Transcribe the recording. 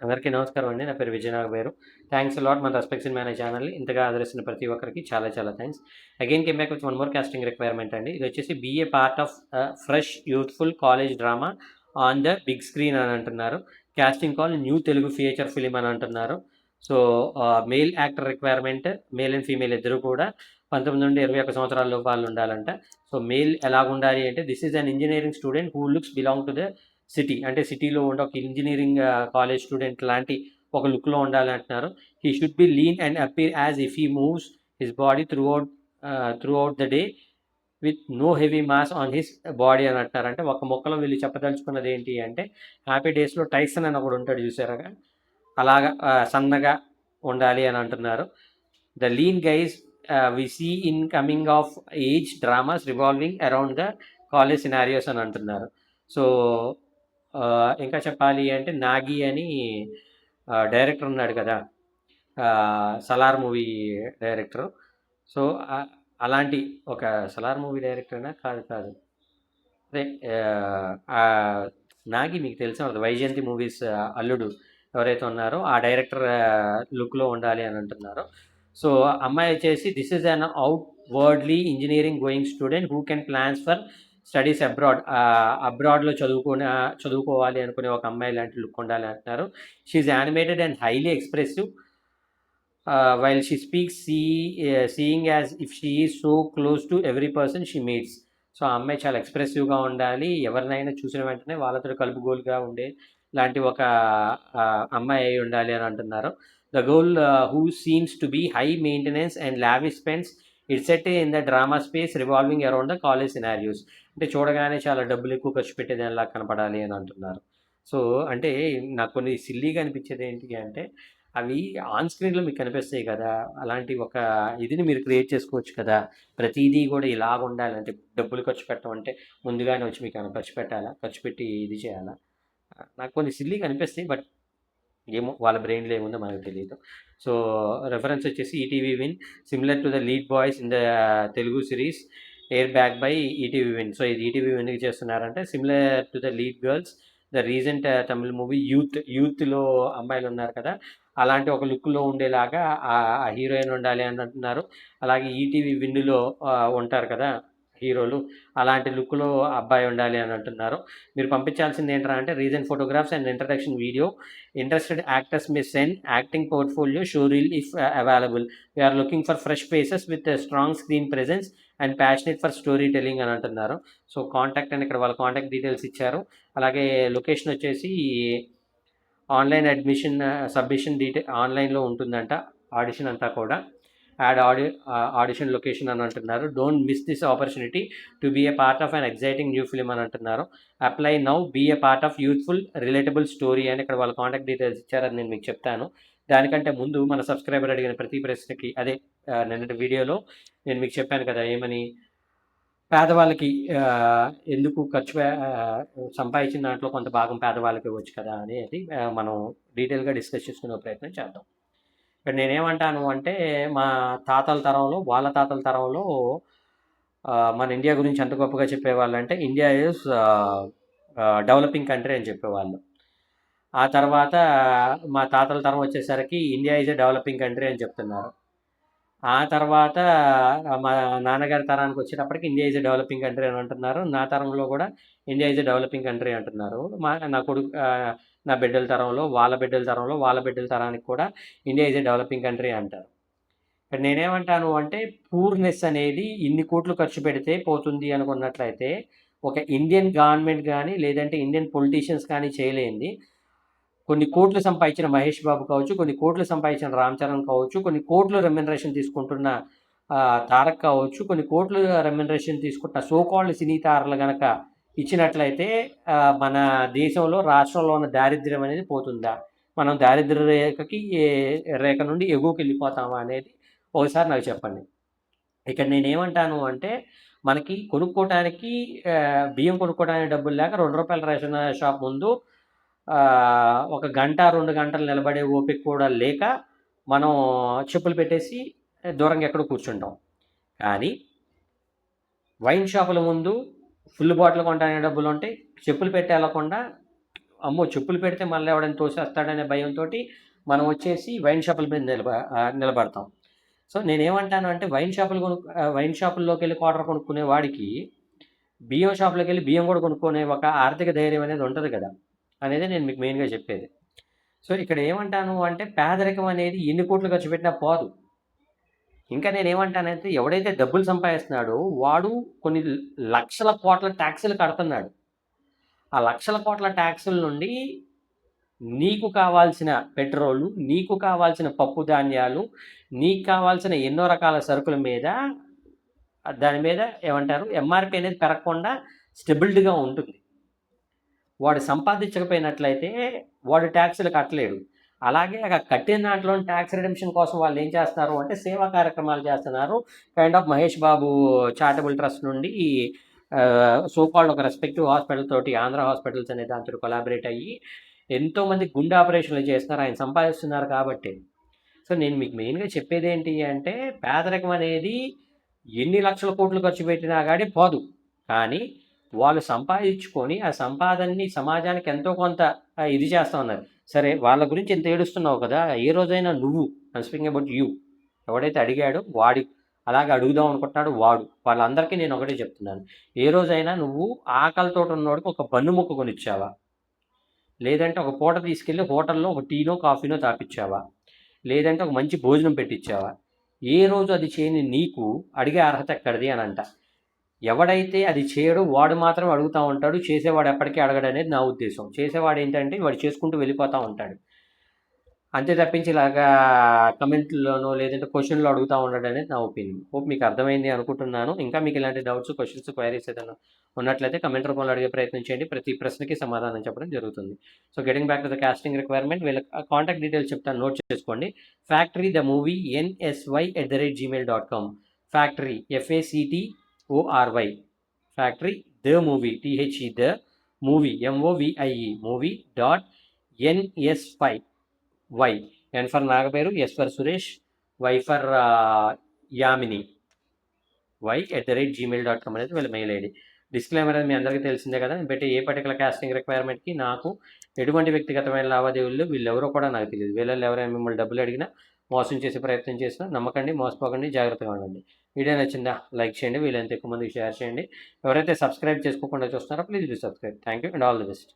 అందరికీ నమస్కారం అండి. నా పేరు విజయనాగ. థ్యాంక్స్ లాట్ మన రెస్పెక్ట్స్ ఇన్ మేనే ఛానల్ని ఇంతగా ఆదరిస్తున్న ప్రతి ఒక్కరికి చాలా చాలా thanks. Again came back with one more casting requirement అండి. ఇది వచ్చేసి BA part of fresh youthful college drama on the big screen అని అంటున్నారు. Casting call new Telugu feature film అని అంటున్నారు. So male actor requirement, male and female ఇద్దరు కూడా 19 నుండి 21 సంవత్సరాల వాళ్ళు ఉండాలంట. సో మేల్ ఎలాగుండాలి అంటే this is an engineering student who looks belong to the city, అంటే సిటీలో ఉండే ఒక ఇంజనీరింగ్ కాలేజ్ స్టూడెంట్ లాంటి ఒక లుక్లో ఉండాలి అంటున్నారు. He should be lean and appear as if he moves his body throughout the day with no heavy mass on his body అని అంటున్నారు. అంటే ఒక మొక్కలో వీళ్ళు చెప్పదలుచుకున్నది ఏంటి అంటే, హ్యాపీ డేస్లో టైసన్ అని ఒకడు ఉంటాడు చూసారా, అలాగా సన్నగా ఉండాలి అని అంటున్నారు. The lean guys we see in coming of age dramas revolving around the college scenarios అని అంటున్నారు. సో ఇంకా చెప్పాలి అంటే నాగి అని డైరెక్టర్ ఉన్నాడు కదా, సలార్ మూవీ డైరెక్టర్. సో అలాంటి ఒక సలార్ మూవీ డైరెక్టర్నా కాదు కాదు అదే నాగి మీకు తెలిసిన వైజయంతి మూవీస్ అల్లుడు ఎవరైతే ఉన్నారో ఆ డైరెక్టర్ లుక్లో ఉండాలి అని అంటున్నారు. సో అమ్మాయి వచ్చేసి this is an outwardly engineering going student who can plans for studies అబ్రాడ్లో చదువుకోవాలి అనుకునే ఒక అమ్మాయి లాంటి లుక్ ఉండాలి అంటున్నారు. She's animated and highly expressive while she speaks seeing as if she is so close to every person she meets. So ఆ అమ్మాయి చాలా ఎక్స్ప్రెసివ్గా ఉండాలి, ఎవరినైనా చూసిన వెంటనే వాళ్ళతో కలుపుగోలుగా ఉండే లాంటి ఒక అమ్మాయి అయి ఉండాలి అని అంటున్నారు. The girl who seems to be high maintenance and lavish spends it's set in the drama space revolving around the college scenarios. అంటే చూడగానే చాలా డబ్బులు ఎక్కువ ఖర్చు పెట్టేదానిలా కనపడాలి అని అంటున్నారు. సో అంటే నాకు కొన్ని సిల్లీగా అనిపించేది ఏంటి అంటే, అవి ఆన్ స్క్రీన్లో మీకు కనిపిస్తాయి కదా, అలాంటి ఒక ఇదిని మీరు క్రియేట్ చేసుకోవచ్చు కదా. ప్రతిదీ కూడా ఇలాగ ఉండాలంటే డబ్బులు ఖర్చు పెట్టడం అంటే ముందుగానే వచ్చి మీకు ఏమైనా ఖర్చు పెట్టాలా, ఖర్చు పెట్టి ఇది చేయాలా? నాకు కొన్ని సిల్లీగా అనిపిస్తాయి. బట్ ఏమో వాళ్ళ బ్రెయిన్లో ఏముందో మనకు తెలియదు. సో రెఫరెన్స్ వచ్చేసి ETV Win similar to the lead boys in the Telugu series air back by ETV Win. So ఇది ఈటీవీ విన్కి చేస్తున్నారంటే similar to the lead girls the recent Tamil movie యూత్లో అమ్మాయిలు ఉన్నారు కదా, అలాంటి ఒక లుక్లో ఉండేలాగా ఆ హీరోయిన్ ఉండాలి అని అంటున్నారు. అలాగే ఈటీవీ విన్నులో ఉంటారు కదా హీరోలు, అలాంటి లుక్లో అబ్బాయి ఉండాలి అని అంటున్నారు. మీరు పంపించాల్సింది ఏంటంటే అంటే reason photographs and introduction video. Interested actors may send acting portfolio show reel if available. We are looking for fresh faces with strong screen presence and passionate for story telling అని అంటున్నారు. సో కాంటాక్ట్ అని ఇక్కడ వాళ్ళ contact details ఇచ్చారు. అలాగే location వచ్చేసి online admission submission ఆన్లైన్లో ఉంటుందంట ఆడిషన్ అంతా కూడా. ఆడిషన్ లొకేషన్ అని అంటున్నారు. Don't miss this opportunity to be a part of an exciting new film అని అంటున్నారు. Apply now, be a part of youthful relatable story అని ఇక్కడ వాళ్ళ కాంటాక్ట్ డీటెయిల్స్ ఇచ్చారని నేను మీకు చెప్తాను. దానికంటే ముందు మన సబ్స్క్రైబర్ అడిగిన ప్రతి ప్రశ్నకి అదే నిన్నటి వీడియోలో నేను మీకు చెప్పాను కదా ఏమని, పేదవాళ్ళకి ఎందుకు సంపాదించిన దాంట్లో కొంత భాగం పేదవాళ్ళకి ఇవ్వచ్చు కదా అనేది మనం డీటెయిల్గా డిస్కస్ చేసుకునే ప్రయత్నం చేద్దాం. ఇక్కడ నేనేమంటాను అంటే, మా తాతల తరంలో వాళ్ళ తాతల తరంలో మన ఇండియా గురించి ఎంత గొప్పగా చెప్పేవాళ్ళు అంటే, ఇండియా ఈజ్ డెవలపింగ్ కంట్రీ అని చెప్పేవాళ్ళు. ఆ తర్వాత మా తాతల తరం వచ్చేసరికి India is a developing country అని చెప్తున్నారు. ఆ తర్వాత మా నాన్నగారి తరానికి వచ్చేటప్పటికి India is a developing country అని అంటున్నారు. నా తరంలో కూడా India is a developing country అంటున్నారు. నా కొడుకు నా బిడ్డల తరంలో, వాళ్ళ బిడ్డల తరంలో, వాళ్ళ బిడ్డల తరానికి కూడా India is a developing country అంటారు. ఇక్కడ నేనేమంటాను అంటే, పూర్నెస్ అనేది ఇన్ని కోట్లు ఖర్చు పెడితే పోతుంది అనుకున్నట్లయితే, ఒక ఇండియన్ గవర్నమెంట్ కానీ లేదంటే ఇండియన్ పొలిటీషియన్స్ కానీ చేయలేంది కొన్ని కోట్లు సంపాదించిన మహేష్ బాబు కావచ్చు, కొన్ని కోట్లు సంపాదించిన రామ్ చరణ్ కావచ్చు, కొన్ని కోట్లు రెమ్యునరేషన్ తీసుకుంటున్న తారక్ కావచ్చు, కొన్ని కోట్లు రెమ్యునరేషన్ తీసుకుంటున్న సోకాల్డ్ సినీ తారలు కనుక ఇచ్చినట్లయితే మన దేశంలో రాష్ట్రంలో ఉన్న దారిద్ర్యం అనేది పోతుందా, మనం దారిద్ర్య రేఖ నుండి ఎగువకి వెళ్ళిపోతామా అనేది ఒకసారి నాకు చెప్పండి. ఇక్కడ నేనేమంటాను అంటే, మనకి కొనుక్కోవటానికి బియ్యం కొనుక్కోవడానికి డబ్బులు లేక ₹2 రేషన్ షాప్ ముందు ఒక గంట 2 గంటలు నిలబడే ఓపిక కూడా లేక మనం చెప్పులు పెట్టేసి దూరంగా ఎక్కడో కూర్చుంటాం. కానీ వైన్ షాపుల ముందు ఫుల్ బాటిల్ కొనడానికి డబ్బులు ఉంటాయి, చెప్పులు పెట్టి వెళ్ళకుండా అమ్మో చెప్పులు పెడితే మళ్ళీ ఎవడైనా తోసేస్తాడనే భయంతో మనం వచ్చేసి వైన్ షాపుల మీద నిలబడతాం. సో నేనేమంటాను అంటే వైన్ షాపుల్లోకి వెళ్ళి క్వార్టర్ కొనుక్కునే వాడికి బియ్యం షాప్లోకి వెళ్ళి బియ్యం కూడా కొనుక్కునే ఒక ఆర్థిక ధైర్యం అనేది ఉంటుంది కదా అనేది నేను మీకు మెయిన్గా చెప్పేది. సో ఇక్కడ ఏమంటాను అంటే పేదరికం అనేది ఎన్ని కోట్లు ఖర్చు పెట్టినా పోదు. ఇంకా నేనేమంటానంటే ఎవడైతే డబ్బులు సంపాదిస్తున్నాడో వాడు కొన్ని లక్షల కోట్ల ట్యాక్సులు కడుతున్నాడు. ఆ లక్షల కోట్ల ట్యాక్సుల నుండి నీకు కావాల్సిన పెట్రోలు, నీకు కావాల్సిన పప్పు ధాన్యాలు, నీకు కావాల్సిన ఎన్నో రకాల సరుకుల మీద దాని మీద ఏమంటారు ఎంఆర్పి అనేది పెరగకుండా స్టెబిలిటీగా ఉంటుంది. వాడు సంపాదించకపోయినట్లయితే వాడు ట్యాక్సులు కట్టలేడు. అలాగే కట్టిన దాంట్లో ట్యాక్స్ రిడెంప్షన్ కోసం వాళ్ళు ఏం చేస్తున్నారు అంటే సేవా కార్యక్రమాలు చేస్తున్నారు. Kind of Mahesh Babu charitable trust నుండి సోకాల్డ్ ఒక రెస్పెక్టివ్ హాస్పిటల్ తోటి ఆంధ్ర హాస్పిటల్స్ అనే దాంతో కొలాబరేట్ అయ్యి ఎంతోమంది గుండె ఆపరేషన్లు చేస్తున్నారు. ఆయన సంపాదిస్తున్నారు కాబట్టి. సో నేను మీకు మెయిన్గా చెప్పేది ఏంటి అంటే పేదరికం అనేది ఎన్ని లక్షల కోట్లు ఖర్చు పెట్టినా కానీ పోదు. కానీ వాళ్ళు సంపాదించుకొని ఆ సంపాదనని సమాజానికి ఎంతో కొంత ఇది చేస్తూ ఉన్నారు. సరే వాళ్ళ గురించి ఎంత ఏడుస్తున్నావు కదా, ఏ రోజైనా నువ్వు స్పీకింగ్ అబౌట్ యూ ఎవడైతే అడిగాడో వాడి అలాగే అడుగుదాం అనుకుంటున్నాడు వాళ్ళందరికీ నేను ఒకటే చెప్తున్నాను. ఏ రోజైనా నువ్వు ఆకలితో ఉన్నవాడికి ఒక బన్ను ముక్క కొనిచ్చావా? లేదంటే ఒక పూట తీసుకెళ్ళి హోటల్లో ఒక టీనో కాఫీనో తాపిచ్చావా? లేదంటే ఒక మంచి భోజనం పెట్టించావా? ఏ రోజు అది చేయని నీకు అడిగే అర్హత ఎక్కడిది అని అంట. ఎవడైతే అది చేయడో వాడు మాత్రం అడుగుతూ ఉంటాడు, చేసేవాడు ఎప్పటికీ అడగడు అనేది నా ఉద్దేశం. చేసేవాడు ఏంటంటే వాడు చేసుకుంటూ వెళ్ళిపోతూ ఉంటాడు. అంతే తప్పించి ఇలాగా కమెంట్లోనో లేదంటే క్వశ్చన్లో అడుగుతూ ఉండడం అనేది నా ఒపీనియన్. హోప్ మీకు అర్థమైంది అనుకుంటున్నాను. ఇంకా మీకు ఇలాంటి డౌట్స్, క్వశ్చన్స్, క్వైరీస్ ఏదైనా ఉన్నట్లయితే కమెంట్ రూపంలో అడిగే ప్రయత్నం చేయండి. ప్రతి ప్రశ్నకి సమాధానం చెప్పడం జరుగుతుంది. So getting back to the casting requirement, వీళ్ళ కాంటాక్ట్ డీటెయిల్స్ చెప్తాను, నోట్ చేసుకోండి. Factory the movie NSY@gmail.com. Factory FACTORY, factory the movie THE the movie MOVIE movie .NS5 Y, N for Nagaperu, S for Suresh, Y for Yamini, Y@gmail.com అనేది వీళ్ళ mail ID. Disclaimer అనేది మీ అందరికీ తెలిసిందే కదా. నేను పెట్టే ఏ పర్టికులర్ కాస్టింగ్ రిక్వైర్మెంట్కి నాకు ఎటువంటి వ్యక్తిగతమైన లావాదేవీలు వీళ్ళెవరో కూడా నాకు తెలియదు. వీళ్ళల్లో ఎవరైనా మిమ్మల్ని డబ్బులు అడిగినా, మోసం చేసే ప్రయత్నం చేసినా నమ్మకండి, మోసపోకండి, జాగ్రత్తగా ఉండండి. వీడియో నచ్చిందా లైక్ చేయండి, వీళ్ళంత ఎక్కువ మందికి షేర్ చేయండి. ఎవరైతే సబ్స్క్రైబ్ చేసుకోకుండా చూస్తున్నారో please do subscribe. Thank you and all the best.